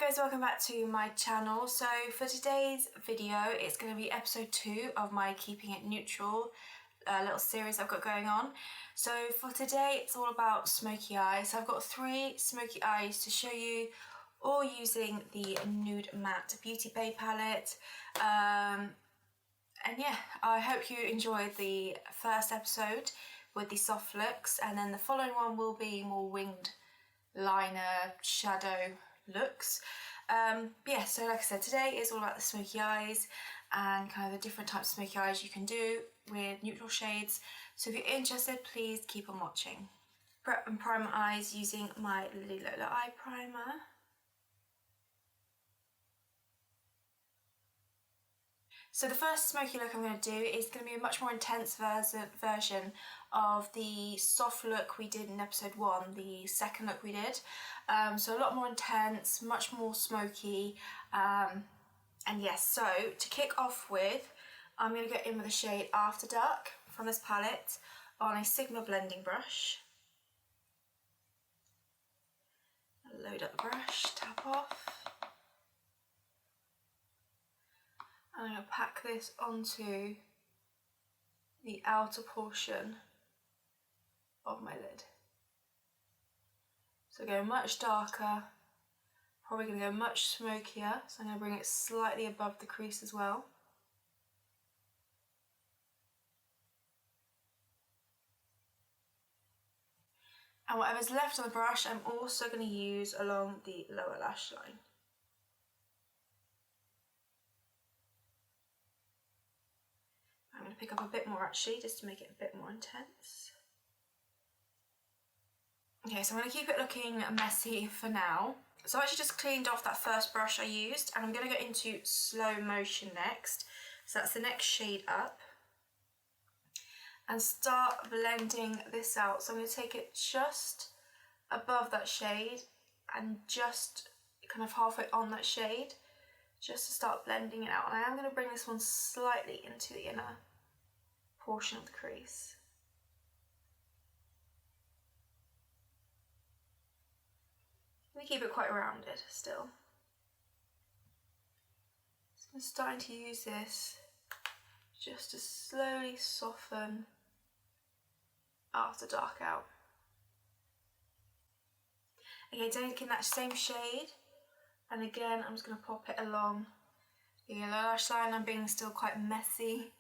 guys, welcome back to my channel. So for today's video, it's going to be episode 2 of my Keeping It Neutral little series I've got going on. So for today, it's all about smoky eyes. So I've got 3 smoky eyes to show you, all using the Nude Matte Beauty Bay palette. And yeah, I hope you enjoyed the first episode with the soft looks, and then the following one will be more winged liner shadow looks. Yeah, so like I said, today is all about the smoky eyes and kind of the different types of smoky eyes you can do with neutral shades. So if you're interested, please keep on watching. Prep and prime my eyes using my Lily Lola eye primer. So the first smoky look I'm going to do is going to be a much more intense version of the soft look we did in episode 1, the second look we did. So a lot more intense, much more smoky. And yes, so to kick off with, I'm going to go in with the shade After Dark from this palette on a Sigma blending brush. Load up the brush, tap off. I'm going to pack this onto the outer portion of my lid. So go much darker, probably going to go much smokier, so I'm going to bring it slightly above the crease as well. And whatever's left on the brush, I'm also going to use along the lower lash line. I'm going to pick up a bit more actually, just to make it a bit more intense. Okay, so I'm going to keep it looking messy for now. So I actually just cleaned off that first brush I used, and I'm going to go into slow motion next. So that's the next shade up. And start blending this out. So I'm going to take it just above that shade and just kind of halfway on that shade, just to start blending it out. And I am going to bring this one slightly into the inner portion of the crease. I'm going to keep it quite rounded still. So I'm starting to use this just to slowly soften After Dark out. Again, taking that same shade, and again I'm just going to pop it along the lower lash line. I'm being still quite messy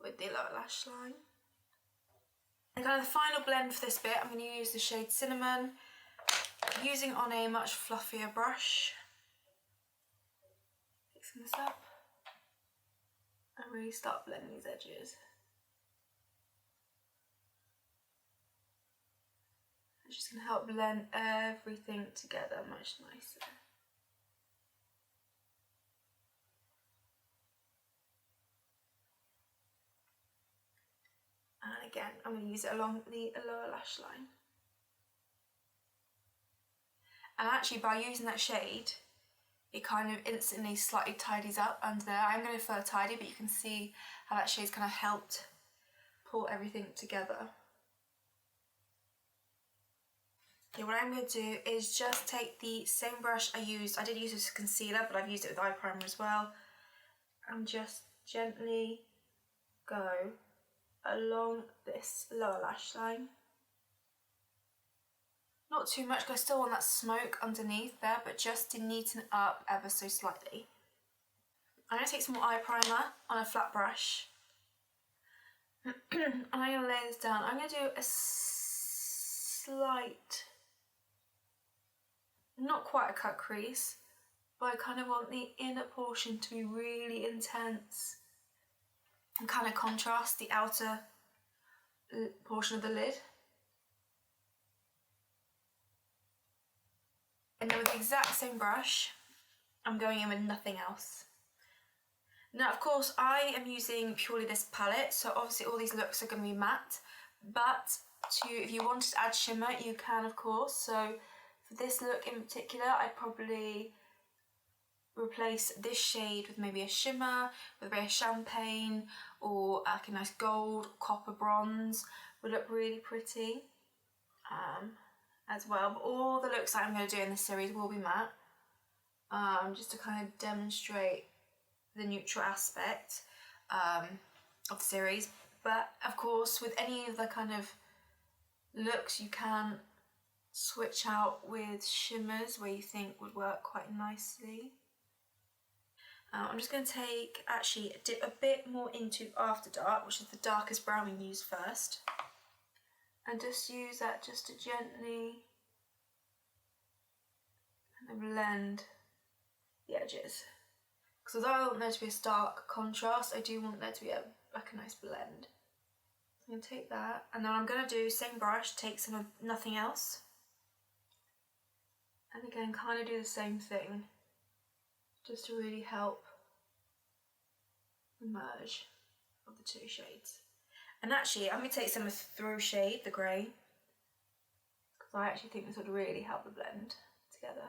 with the lower lash line. And kind of the final blend for this bit, I'm going to use the shade Cinnamon, using on a much fluffier brush. Fixing this up and really start blending these edges. It's just going to help blend everything together much nicer. And again, I'm going to use it along the lower lash line. And actually, by using that shade, it kind of instantly slightly tidies up under there. I'm going to further tidy, but you can see how that shade's kind of helped pull everything together. Okay, what I'm going to do is just take the same brush I used. I did use this concealer, but I've used it with eye primer as well. And just gently go along this lower lash line. Not too much, because I still want that smoke underneath there, but just to neaten it up ever so slightly. I'm going to take some more eye primer on a flat brush. And I'm going to lay this down. I'm going to do a slight, not quite a cut crease, but I kind of want the inner portion to be really intense and kind of contrast the outer portion of the lid. And then with the exact same brush, I'm going in with nothing else. Now, of course, I am using purely this palette, so obviously all these looks are going to be matte, but if you wanted to add shimmer, you can, of course. So for this look in particular, I'd probably replace this shade with maybe a shimmer, with a champagne, or like a nice gold, copper bronze would look really pretty. As well, but all the looks that I'm going to do in this series will be matte. just to kind of demonstrate the neutral aspect of the series. But of course, with any of the kind of looks, you can switch out with shimmers where you think would work quite nicely. I'm just going to dip a bit more into After Dark, which is the darkest brown we use first, and just use that just to gently kind of blend the edges. Because although I want there to be a stark contrast, I do want there to be a nice blend. I'm going to take that, and then I'm going to do same brush, take some of Nothing Else, and again kind of do the same thing, just to really help the merge of the two shades. And actually, I'm going to take some of Through shade, the grey, because I actually think this would really help the blend together.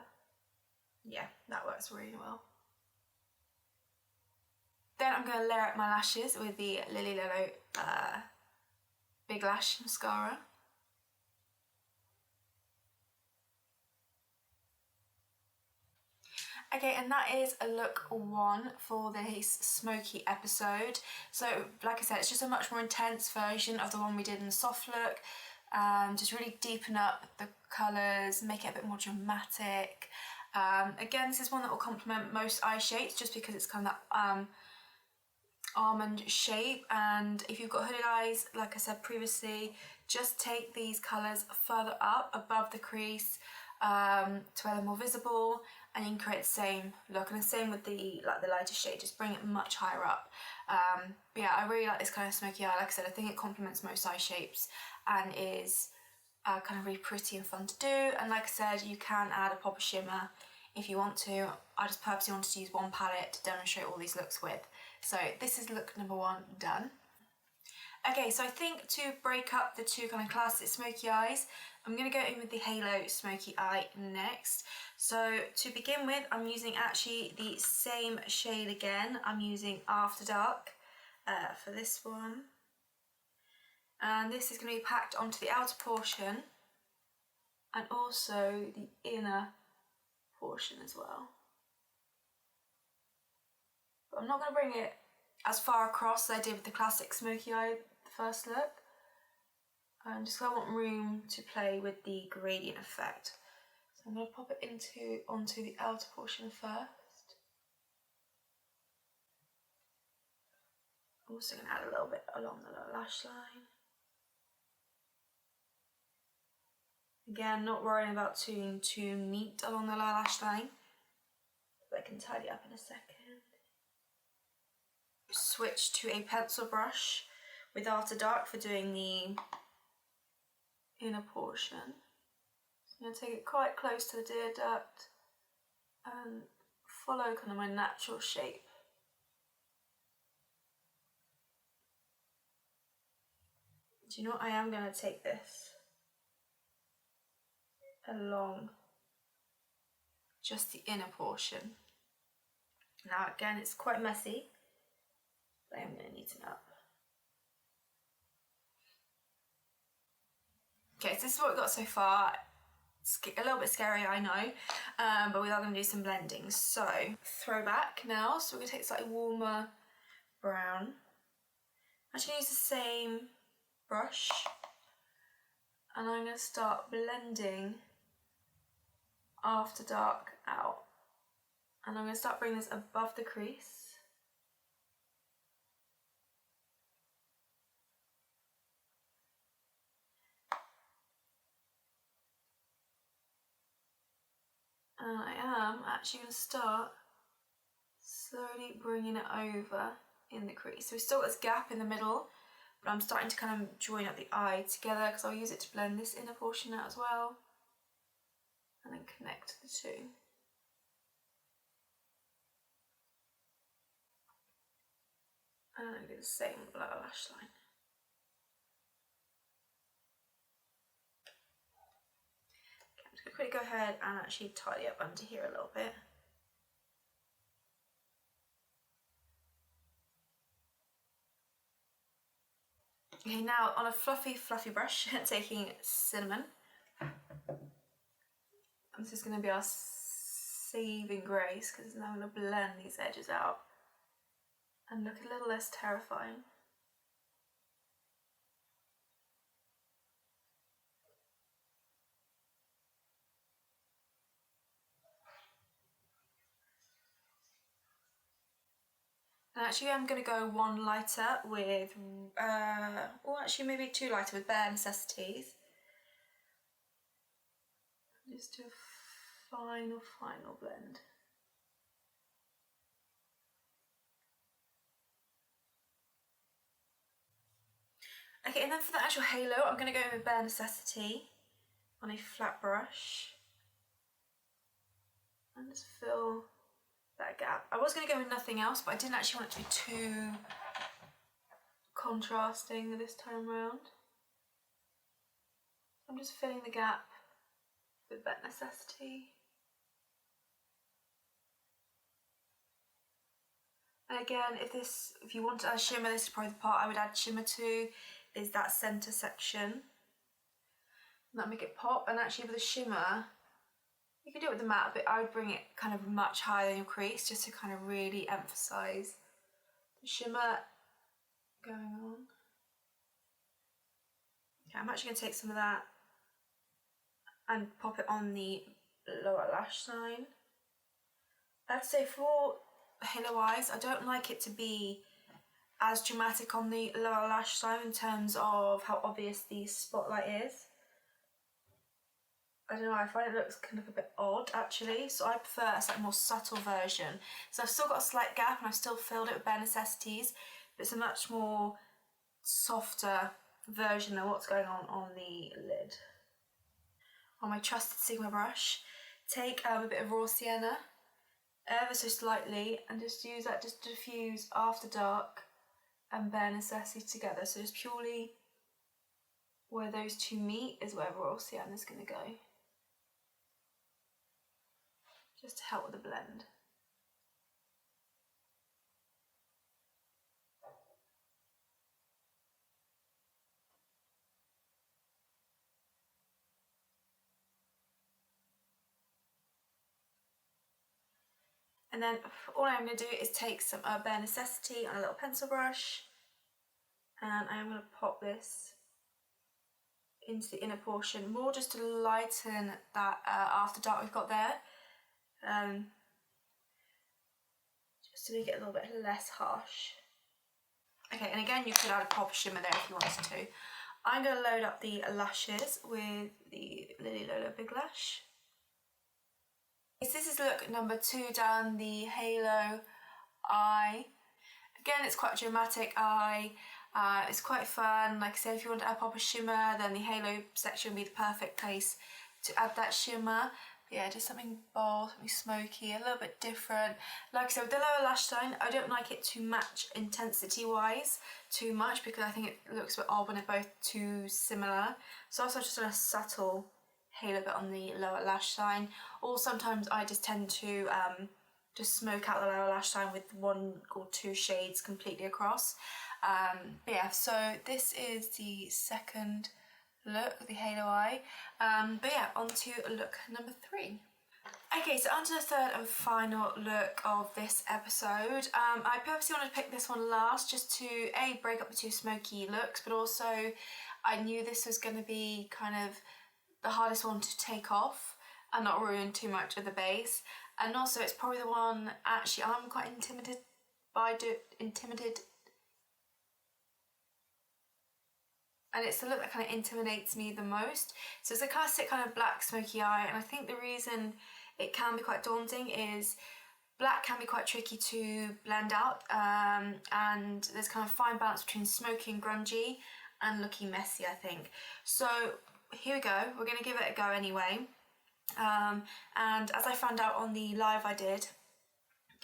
Yeah, that works really well. Then I'm going to layer up my lashes with the Lily Lelo Big Lash Mascara. Okay, and that is a look 1 for this Smokey episode. So, like I said, it's just a much more intense version of the one we did in the soft look. Just really deepen up the colours, make it a bit more dramatic. Again, this is one that will complement most eye shapes just because it's kind of that almond shape, and if you've got hooded eyes, like I said previously, just take these colours further up above the crease to where they're more visible, and you can create the same look. And the same with the lighter shade, just bring it much higher up. But yeah, I really like this kind of smoky eye. Like I said, I think it complements most eye shapes and is kind of really pretty and fun to do. And like I said, you can add a pop of shimmer if you want to. I just purposely wanted to use one palette to demonstrate all these looks with. So this is look number 1 done. Okay, so I think to break up the two kind of classic smoky eyes, I'm going to go in with the Halo Smoky Eye next. So to begin with, I'm using actually the same shade again. I'm using After Dark for this one. And this is going to be packed onto the outer portion and also the inner portion as well. But I'm not going to bring it as far across as I did with the classic smoky eye, the first look. Just because I want room to play with the gradient effect. So I'm going to pop it onto the outer portion first. I'm also going to add a little bit along the lower lash line. Again, not worrying about being too neat along the lower lash line, but I can tidy up in a second. Switch to a pencil brush with After Dark for doing the inner portion. So I'm going to take it quite close to the deer duct and follow kind of my natural shape. Do you know what? I am going to take this along just the inner portion. Now again, it's quite messy, but I'm going to neaten up. Okay, so this is what we've got so far. It's a little bit scary, I know, but we are going to do some blending. So, throwback now. So we're going to take a slightly warmer brown. I'm just going to use the same brush, and I'm going to start blending After Dark out. And I'm going to start bringing this above the crease. And I am actually going to start slowly bringing it over in the crease. So we've still got this gap in the middle, but I'm starting to kind of join up the eye together because I'll use it to blend this inner portion out as well. And then connect the two. And I'm going to do the same with the lower lash line. Okay, I'm just going to quickly go ahead and actually tidy up under here a little bit. Okay, now on a fluffy brush, taking Cinnamon. And this is going to be our saving grace, because now I'm going to blend these edges out and look a little less terrifying. And actually I'm going to go one lighter with, or actually maybe two lighter with Bare Necessities. Just do a final blend. Okay, and then for the actual halo, I'm going to go with Bare Necessity on a flat brush. And just fill that gap. I was going to go with nothing else, but I didn't actually want it to be too contrasting this time around. I'm just filling the gap with Bare Necessity. And again, if you want to add shimmer, this is probably the part I would add shimmer to, is that centre section. And that'll make it pop. And actually with the shimmer, you can do it with the matte, but I would bring it kind of much higher than your crease, just to kind of really emphasise the shimmer going on. Okay, I'm actually going to take some of that and pop it on the lower lash line. I have to say, for halo eyes, I don't like it to be as dramatic on the lower lash line in terms of how obvious the spotlight is. I don't know, I find it looks kind of a bit odd actually, so I prefer a slightly more subtle version. So I've still got a slight gap and I've still filled it with Bare Necessities, but it's a much more softer version of what's going on the lid. On my trusted Sigma brush, take a bit of raw sienna, ever so slightly, and just use that just to diffuse After Dark and Bare Necessity together. So just purely where those two meet is where raw sienna is going to go. Just to help with the blend. And then all I'm going to do is take some Bare Necessity on a little pencil brush, and I'm going to pop this into the inner portion, more just to lighten that After Dark we've got there, just to make it a little bit less harsh. Okay, and again you could add a pop of shimmer there if you wanted to. I'm going to load up the lashes with the Lily Lola Big Lash. This is look number 2 down the halo eye. Again, it's quite a dramatic eye. It's quite fun. Like I said, if you want to add pop of shimmer, then the halo section would be the perfect place to add that shimmer. But yeah, just something bold, something smoky, a little bit different. Like I said, with the lower lash line, I don't like it to match intensity-wise too much, because I think it looks a bit odd when they're both too similar. So also just a subtle halo bit on the lower lash line. Or sometimes I just tend to just smoke out the lower lash line with 1 or 2 shades completely across. But yeah, so this is the second look of the halo eye. But yeah, on to look number 3. Okay, so on to the third and final look of this episode. I purposely wanted to pick this one last just to A, break up the 2 smoky looks, but also I knew this was going to be kind of the hardest one to take off and not ruin too much of the base. And also it's probably the one actually I'm quite intimidated by and it's the look that kind of intimidates me the most. So it's a classic kind of black smoky eye, and I think the reason it can be quite daunting is black can be quite tricky to blend out, and there's kind of fine balance between smoky and grungy and looking messy, I think. So here we go, we're going to give it a go anyway. And as I found out on the live I did,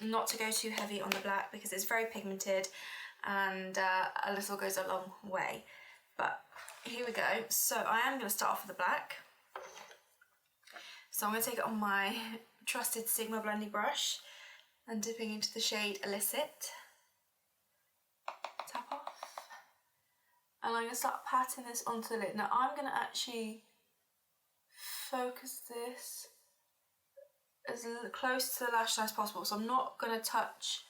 not to go too heavy on the black because it's very pigmented and a little goes a long way. But here we go. So I am going to start off with the black. So I'm going to take it on my trusted Sigma blending brush and dipping into the shade Illicit. Tap off. And I'm going to start patting this onto the lid. Now I'm going to actually focus this as close to the lash line as possible. So I'm not going to touch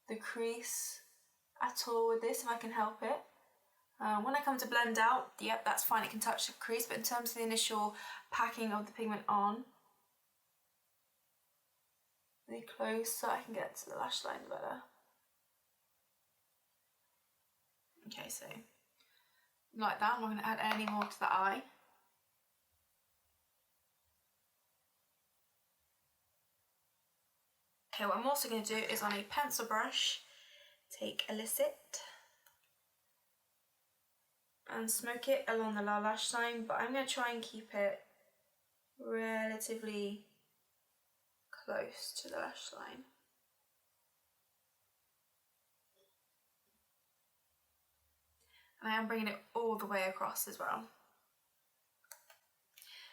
the crease at all with this if I can help it. When I come to blend out, yep, that's fine, it can touch the crease, but in terms of the initial packing of the pigment on, really close so I can get to the lash line better. Okay, so like that. I'm not going to add any more to the eye. Okay, what I'm also going to do is on a pencil brush, take Illicit and smoke it along the lower lash line, but I'm going to try and keep it relatively close to the lash line. And I am bringing it all the way across as well. I'm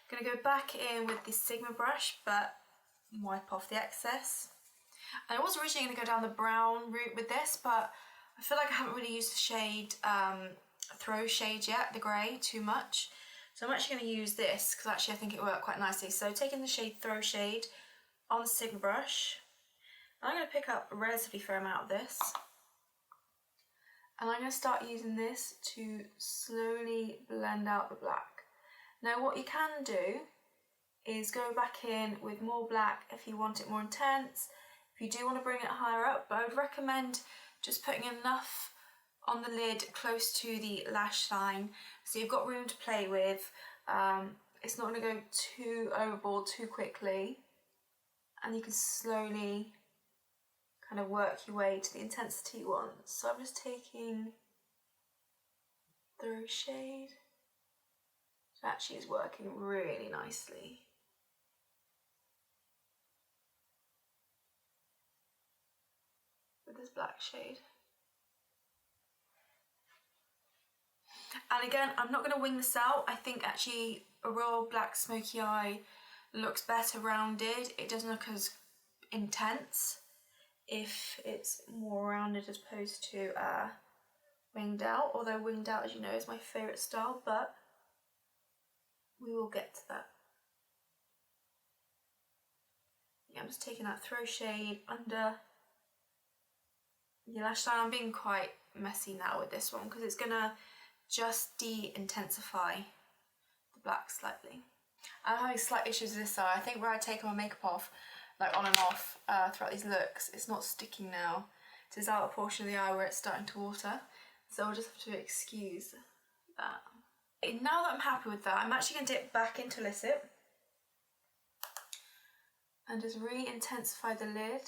going to go back in with the Sigma brush, but wipe off the excess. And I was originally going to go down the brown route with this, but I feel like I haven't really used the shade, Throw shade yet, the grey, too much. So I'm actually going to use this, because actually I think it worked quite nicely. So taking the shade Throw shade on the Sigma brush, I'm going to pick up a relatively fair amount of this. And I'm going to start using this to slowly blend out the black. Now what you can do is go back in with more black if you want it more intense, if you do want to bring it higher up, but I would recommend just putting enough on the lid close to the lash line so you've got room to play with. It's not going to go too overboard too quickly, and you can slowly kind of work your way to the intensity you want. So I'm just taking Throw shade. It actually is working really nicely. With this black shade. And again, I'm not going to wing this out. I think actually a real black smoky eye looks better rounded. It doesn't look as intense if it's more rounded as opposed to winged out. Although winged out, as you know, is my favourite style, but we will get to that. Yeah, I'm just taking that Throw shade under the lash line. I'm being quite messy now with this one because it's going to just de-intensify the black slightly. I'm having slight issues with this eye. I think where I take my makeup off, like on and off throughout these looks, it's not sticking now. So there's out a portion of the eye where it's starting to water. So I'll just have to excuse that. Now that I'm happy with that, I'm actually going to dip back into Illicit and just re-intensify the lid.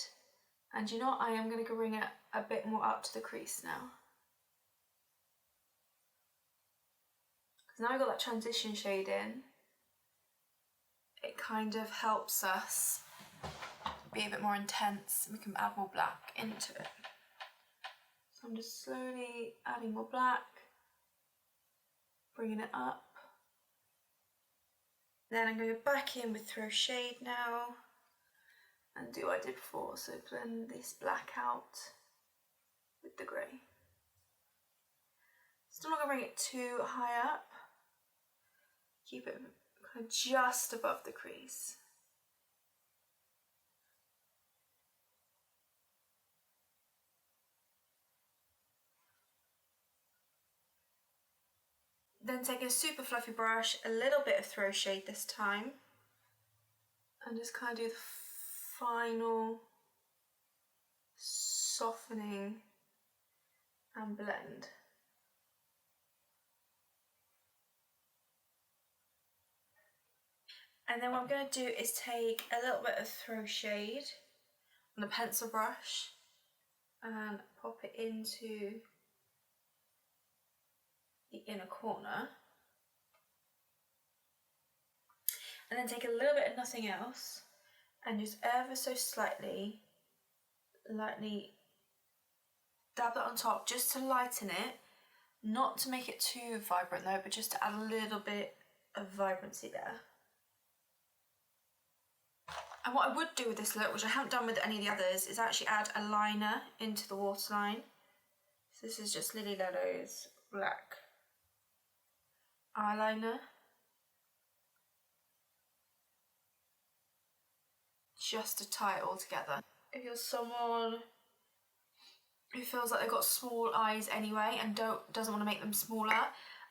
And you know what, I am going to bring it a bit more up to the crease now. Because now I've got that transition shade in, it kind of helps us be a bit more intense and we can add more black into it. So I'm just slowly adding more black, bringing it up. Then I'm going to go back in with Throw shade now and do what I did before, so blend this black out with the grey. Still not going to bring it too high up, keep it kind of just above the crease. Then take a super fluffy brush, a little bit of Throw shade this time, and just kind of do the final softening and blend. And then what I'm going to do is take a little bit of Throw shade on a pencil brush and pop it into the inner corner. And then take a little bit of nothing else and just ever so slightly, lightly dab that on top just to lighten it, not to make it too vibrant though, but just to add a little bit of vibrancy there. And what I would do with this look, which I haven't done with any of the others, is actually add a liner into the waterline. So this is just Lily Lello's black eyeliner. just to tie it all together. If you're someone who feels like they've got small eyes anyway and doesn't want to make them smaller,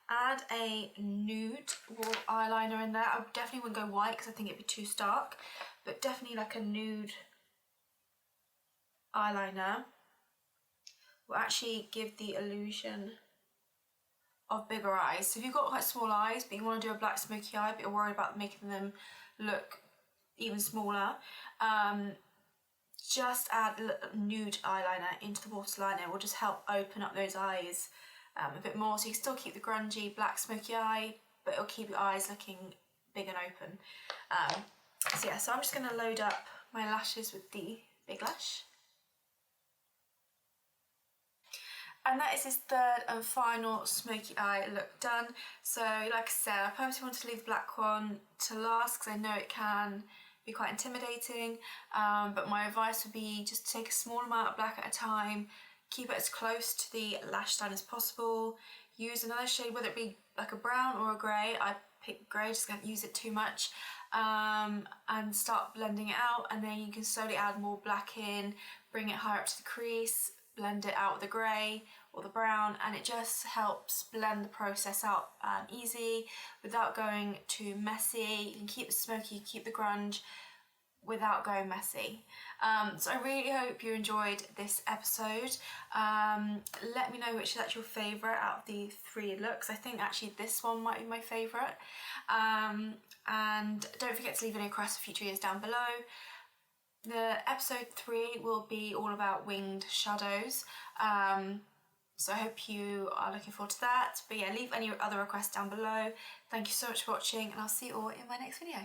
add a nude eyeliner in there. I definitely wouldn't go white because I think it'd be too stark, but definitely like a nude eyeliner will actually give the illusion of bigger eyes. So if you've got quite small eyes but you want to do a black smoky eye but you're worried about making them look even smaller, just add a nude eyeliner into the waterline. It will just help open up those eyes a bit more, so you can still keep the grungy black smoky eye, but it'll keep your eyes looking big and open. So yeah, so I'm just going to load up my lashes with the Big Lash. And that is his third and final smoky eye look done. So like I said, I purposely wanted to leave the black one to last because I know it can be quite intimidating, but my advice would be just take a small amount of black at a time, keep it as close to the lash line as possible, use another shade, whether it be like a brown or a grey. I picked grey, just don't use it too much, and start blending it out, and then you can slowly add more black in, bring it higher up to the crease, blend it out with the grey or the brown, and it just helps blend the process out easy without going too messy. You can keep the smoky, keep the grunge without going messy. So I really hope you enjoyed this episode. Let me know which is actually your favourite out of the 3 looks. I think actually this one might be my favourite. And don't forget to leave any requests for future videos down below. The episode 3 will be all about winged shadows, so I hope you are looking forward to that. But yeah, leave any other requests down below. Thank you so much for watching, and I'll see you all in my next video.